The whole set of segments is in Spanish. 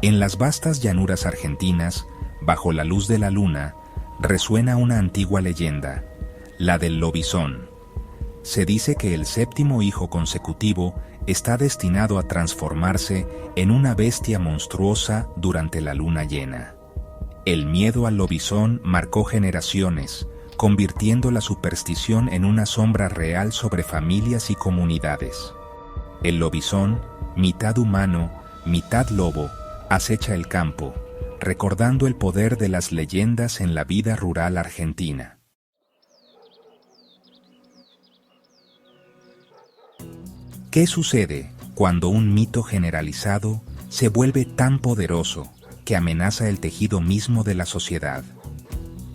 En las vastas llanuras argentinas, bajo la luz de la luna, resuena una antigua leyenda, la del lobizón. Se dice que el séptimo hijo consecutivo está destinado a transformarse en una bestia monstruosa durante la luna llena. El miedo al lobizón marcó generaciones, convirtiendo la superstición en una sombra real sobre familias y comunidades. El lobizón, mitad humano, mitad lobo, acecha el campo, recordando el poder de las leyendas en la vida rural argentina. ¿Qué sucede cuando un mito generalizado se vuelve tan poderoso que amenaza el tejido mismo de la sociedad?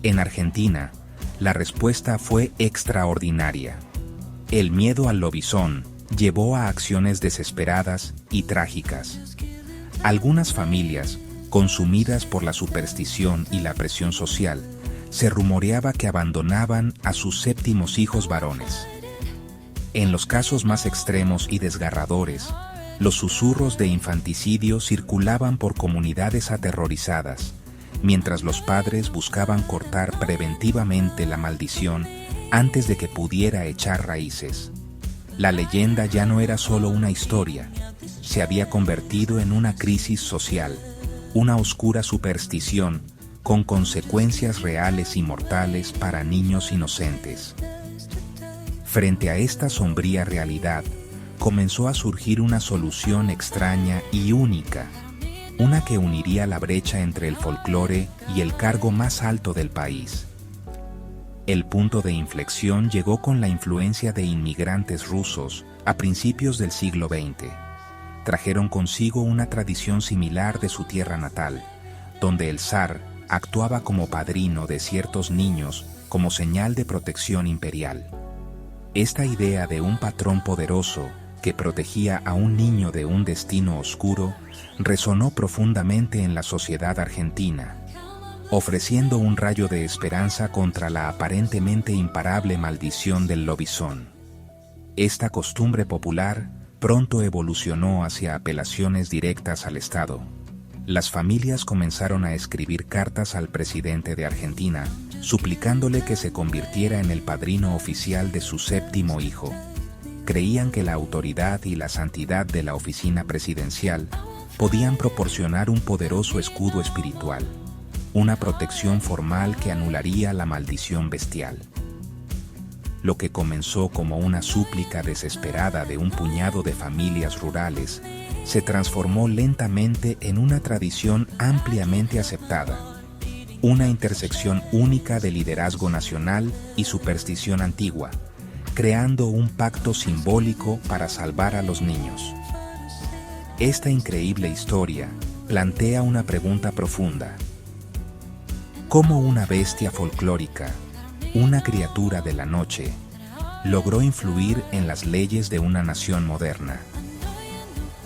En Argentina, la respuesta fue extraordinaria. El miedo al lobizón llevó a acciones desesperadas y trágicas. Algunas familias, consumidas por la superstición y la presión social, se rumoreaba que abandonaban a sus séptimos hijos varones. En los casos más extremos y desgarradores, los susurros de infanticidio circulaban por comunidades aterrorizadas, mientras los padres buscaban cortar preventivamente la maldición antes de que pudiera echar raíces. La leyenda ya no era solo una historia, se había convertido en una crisis social, una oscura superstición con consecuencias reales y mortales para niños inocentes. Frente a esta sombría realidad, comenzó a surgir una solución extraña y única, una que uniría la brecha entre el folclore y el cargo más alto del país. El punto de inflexión llegó con la influencia de inmigrantes rusos a principios del siglo XX. Trajeron consigo una tradición similar de su tierra natal, donde el zar actuaba como padrino de ciertos niños como señal de protección imperial. Esta idea de un patrón poderoso que protegía a un niño de un destino oscuro resonó profundamente en la sociedad argentina, ofreciendo un rayo de esperanza contra la aparentemente imparable maldición del lobizón. Esta costumbre popular pronto evolucionó hacia apelaciones directas al Estado. Las familias comenzaron a escribir cartas al presidente de Argentina, suplicándole que se convirtiera en el padrino oficial de su séptimo hijo. Creían que la autoridad y la santidad de la oficina presidencial podían proporcionar un poderoso escudo espiritual, una protección formal que anularía la maldición bestial. Lo que comenzó como una súplica desesperada de un puñado de familias rurales se transformó lentamente en una tradición ampliamente aceptada, una intersección única de liderazgo nacional y superstición antigua, creando un pacto simbólico para salvar a los niños. Esta increíble historia plantea una pregunta profunda. ¿Cómo una bestia folclórica, una criatura de la noche, logró influir en las leyes de una nación moderna?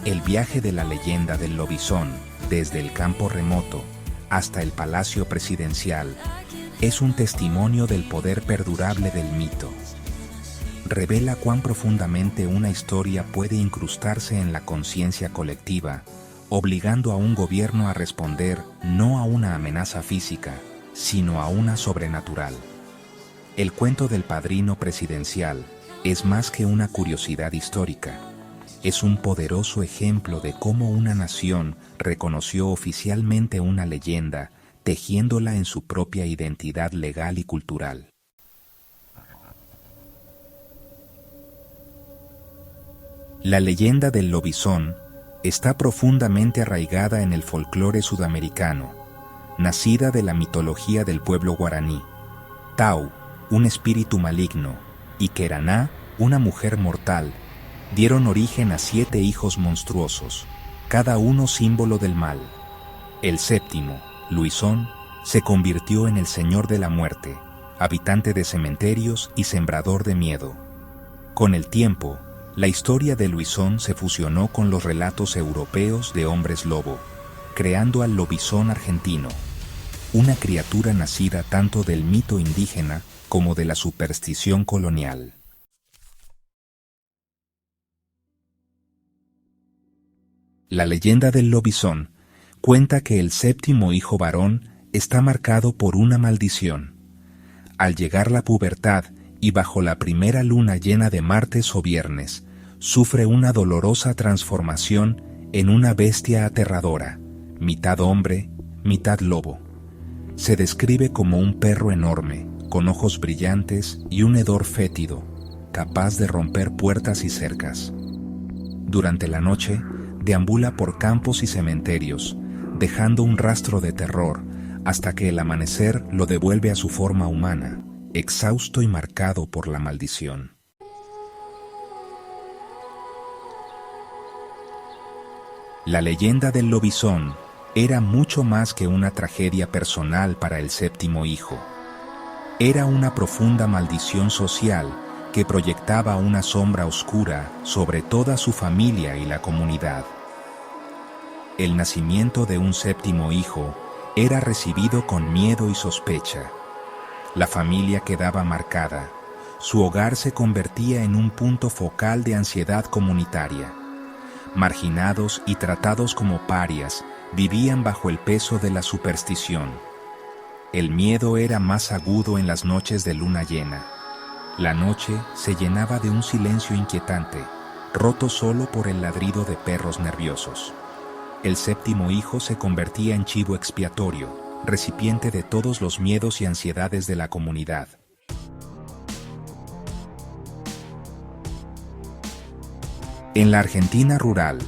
El viaje de la leyenda del lobizón, desde el campo remoto hasta el palacio presidencial, es un testimonio del poder perdurable del mito. Revela cuán profundamente una historia puede incrustarse en la conciencia colectiva, obligando a un gobierno a responder no a una amenaza física, sino a una sobrenatural. El cuento del padrino presidencial es más que una curiosidad histórica. Es un poderoso ejemplo de cómo una nación reconoció oficialmente una leyenda, tejiéndola en su propia identidad legal y cultural. La leyenda del lobizón está profundamente arraigada en el folclore sudamericano, nacida de la mitología del pueblo guaraní. Tau, un espíritu maligno, y Queraná, una mujer mortal, dieron origen a 7 hijos monstruosos, cada uno símbolo del mal. El séptimo, Luisón, se convirtió en el señor de la muerte, habitante de cementerios y sembrador de miedo. Con el tiempo, la historia de Luisón se fusionó con los relatos europeos de hombres lobo, creando al lobizón argentino, una criatura nacida tanto del mito indígena como de la superstición colonial. La leyenda del lobizón cuenta que el séptimo hijo varón está marcado por una maldición. Al llegar la pubertad y bajo la primera luna llena de martes o viernes, sufre una dolorosa transformación en una bestia aterradora, mitad hombre, mitad lobo. Se describe como un perro enorme, con ojos brillantes y un hedor fétido, capaz de romper puertas y cercas. Durante la noche, deambula por campos y cementerios, dejando un rastro de terror, hasta que el amanecer lo devuelve a su forma humana, exhausto y marcado por la maldición. La leyenda del lobizón era mucho más que una tragedia personal para el séptimo hijo. Era una profunda maldición social que proyectaba una sombra oscura sobre toda su familia y la comunidad. El nacimiento de un séptimo hijo era recibido con miedo y sospecha. La familia quedaba marcada. Su hogar se convertía en un punto focal de ansiedad comunitaria. Marginados y tratados como parias, vivían bajo el peso de la superstición. El miedo era más agudo en las noches de luna llena. La noche se llenaba de un silencio inquietante, roto solo por el ladrido de perros nerviosos. El séptimo hijo se convertía en chivo expiatorio, recipiente de todos los miedos y ansiedades de la comunidad. En la Argentina rural,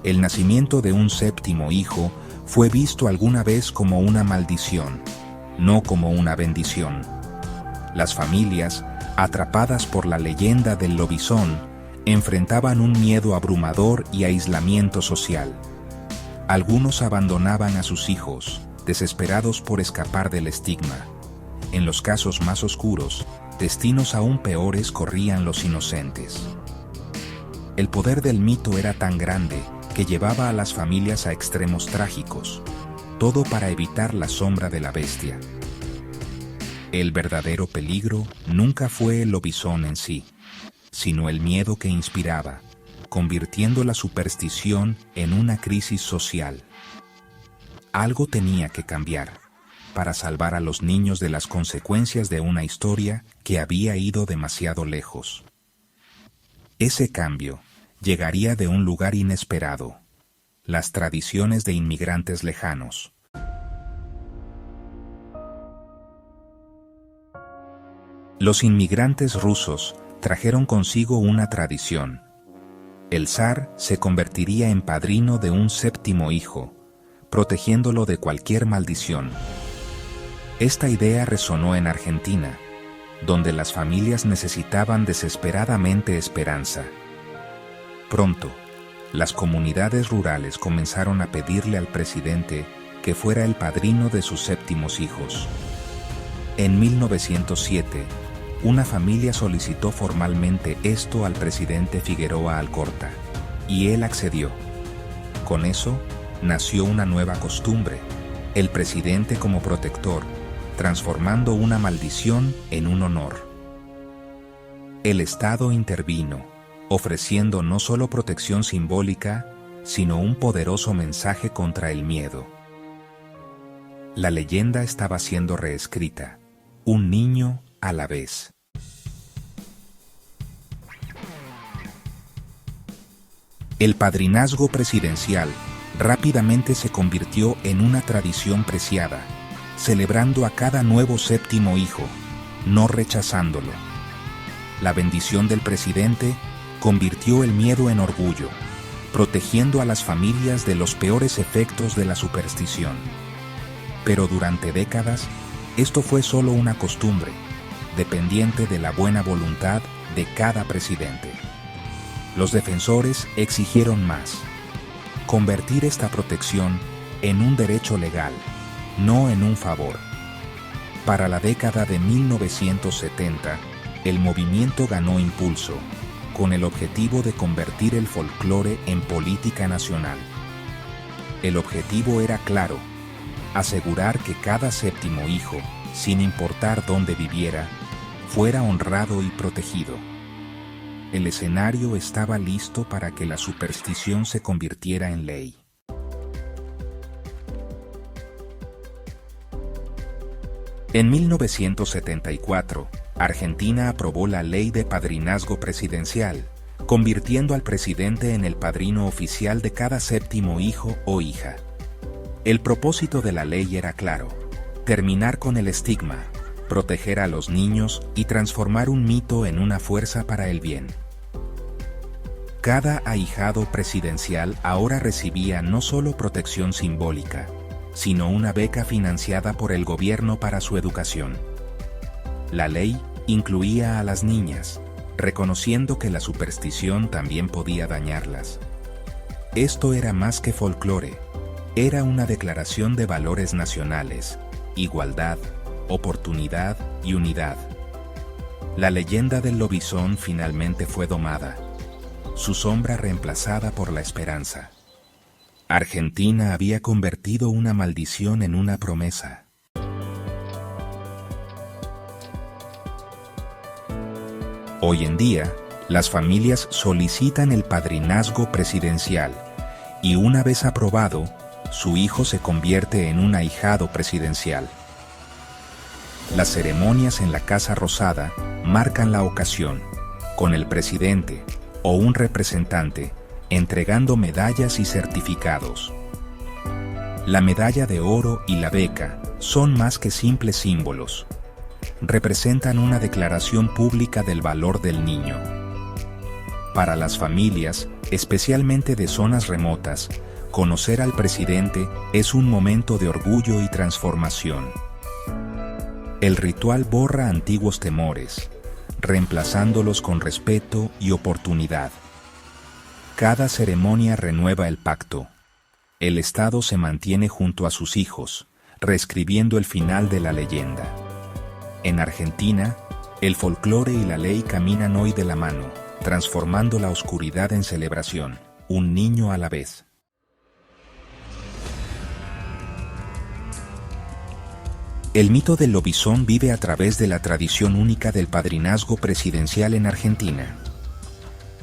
el nacimiento de un séptimo hijo fue visto alguna vez como una maldición, no como una bendición. Las familias, atrapadas por la leyenda del lobizón, enfrentaban un miedo abrumador y aislamiento social. Algunos abandonaban a sus hijos, desesperados por escapar del estigma. En los casos más oscuros, destinos aún peores corrían los inocentes. El poder del mito era tan grande que llevaba a las familias a extremos trágicos, todo para evitar la sombra de la bestia. El verdadero peligro nunca fue el lobizón en sí, sino el miedo que inspiraba, convirtiendo la superstición en una crisis social. Algo tenía que cambiar para salvar a los niños de las consecuencias de una historia que había ido demasiado lejos. Ese cambio llegaría de un lugar inesperado: las tradiciones de inmigrantes lejanos. Los inmigrantes rusos trajeron consigo una tradición. El zar se convertiría en padrino de un séptimo hijo, protegiéndolo de cualquier maldición. Esta idea resonó en Argentina, donde las familias necesitaban desesperadamente esperanza. Pronto, las comunidades rurales comenzaron a pedirle al presidente que fuera el padrino de sus séptimos hijos. En 1907, una familia solicitó formalmente esto al presidente Figueroa Alcorta, y él accedió. Con eso, nació una nueva costumbre: el presidente como protector, transformando una maldición en un honor. El Estado intervino, ofreciendo no solo protección simbólica, sino un poderoso mensaje contra el miedo. La leyenda estaba siendo reescrita, un niño a la vez. El padrinazgo presidencial rápidamente se convirtió en una tradición preciada, celebrando a cada nuevo séptimo hijo, no rechazándolo. La bendición del presidente convirtió el miedo en orgullo, protegiendo a las familias de los peores efectos de la superstición. Pero durante décadas, esto fue solo una costumbre, dependiente de la buena voluntad de cada presidente. Los defensores exigieron más: convertir esta protección en un derecho legal, no en un favor. Para la década de 1970, el movimiento ganó impulso, con el objetivo de convertir el folclore en política nacional. El objetivo era claro: asegurar que cada séptimo hijo, sin importar dónde viviera, fuera honrado y protegido. El escenario estaba listo para que la superstición se convirtiera en ley. En 1974, Argentina aprobó la Ley de Padrinazgo Presidencial, convirtiendo al presidente en el padrino oficial de cada séptimo hijo o hija. El propósito de la ley era claro: terminar con el estigma, proteger a los niños y transformar un mito en una fuerza para el bien. Cada ahijado presidencial ahora recibía no solo protección simbólica, sino una beca financiada por el gobierno para su educación. La ley incluía a las niñas, reconociendo que la superstición también podía dañarlas. Esto era más que folclore, era una declaración de valores nacionales: igualdad, oportunidad y unidad. La leyenda del lobizón finalmente fue domada, su sombra reemplazada por la esperanza. Argentina había convertido una maldición en una promesa. Hoy en día, las familias solicitan el padrinazgo presidencial y una vez aprobado, su hijo se convierte en un ahijado presidencial. Las ceremonias en la Casa Rosada marcan la ocasión, con el presidente o un representante entregando medallas y certificados. La medalla de oro y la beca son más que simples símbolos. Representan una declaración pública del valor del niño. Para las familias, especialmente de zonas remotas, conocer al presidente es un momento de orgullo y transformación. El ritual borra antiguos temores, reemplazándolos con respeto y oportunidad. Cada ceremonia renueva el pacto. El Estado se mantiene junto a sus hijos, reescribiendo el final de la leyenda. En Argentina, el folclore y la ley caminan hoy de la mano, transformando la oscuridad en celebración, un niño a la vez. El mito del lobizón vive a través de la tradición única del padrinazgo presidencial en Argentina.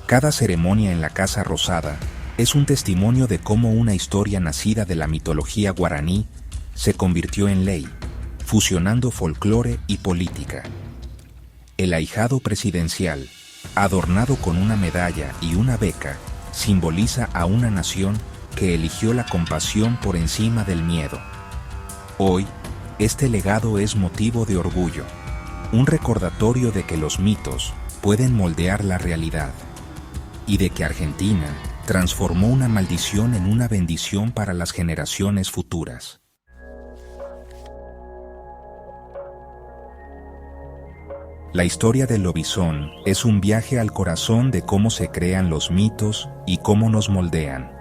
Cada ceremonia en la Casa Rosada es un testimonio de cómo una historia nacida de la mitología guaraní se convirtió en ley, fusionando folclore y política. El ahijado presidencial, adornado con una medalla y una beca, simboliza a una nación que eligió la compasión por encima del miedo. Hoy, este legado es motivo de orgullo, un recordatorio de que los mitos pueden moldear la realidad y de que Argentina transformó una maldición en una bendición para las generaciones futuras. La historia del lobizón es un viaje al corazón de cómo se crean los mitos y cómo nos moldean.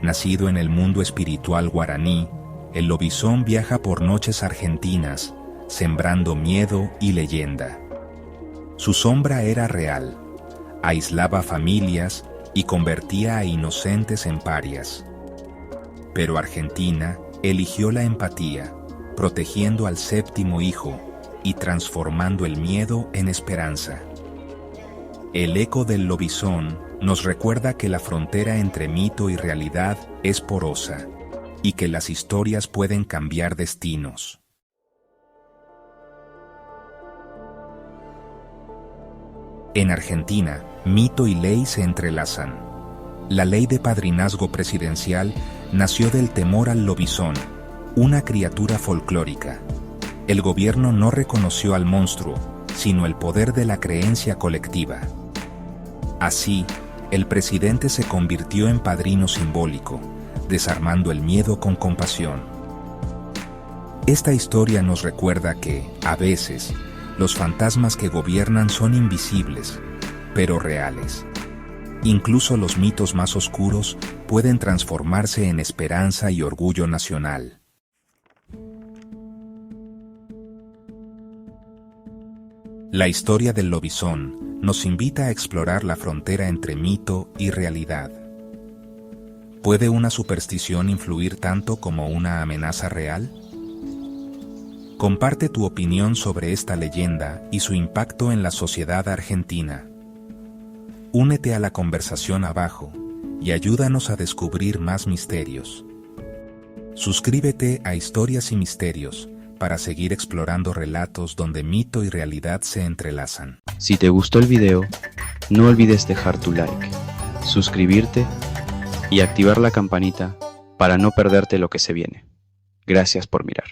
Nacido en el mundo espiritual guaraní, el lobizón viaja por noches argentinas, sembrando miedo y leyenda. Su sombra era real, aislaba familias y convertía a inocentes en parias. Pero Argentina eligió la empatía, protegiendo al séptimo hijo y transformando el miedo en esperanza. El eco del lobizón nos recuerda que la frontera entre mito y realidad es porosa, y que las historias pueden cambiar destinos. En Argentina, mito y ley se entrelazan. La ley de padrinazgo presidencial nació del temor al lobizón, una criatura folclórica. El gobierno no reconoció al monstruo, sino el poder de la creencia colectiva. Así, el presidente se convirtió en padrino simbólico, desarmando el miedo con compasión. Esta historia nos recuerda que, a veces, los fantasmas que gobiernan son invisibles, pero reales. Incluso los mitos más oscuros pueden transformarse en esperanza y orgullo nacional. La historia del lobizón nos invita a explorar la frontera entre mito y realidad. ¿Puede una superstición influir tanto como una amenaza real? Comparte tu opinión sobre esta leyenda y su impacto en la sociedad argentina. Únete a la conversación abajo y ayúdanos a descubrir más misterios. Suscríbete a Historias y Misterios para seguir explorando relatos donde mito y realidad se entrelazan. Si te gustó el video, no olvides dejar tu like, suscribirte y activar la campanita para no perderte lo que se viene. Gracias por mirar.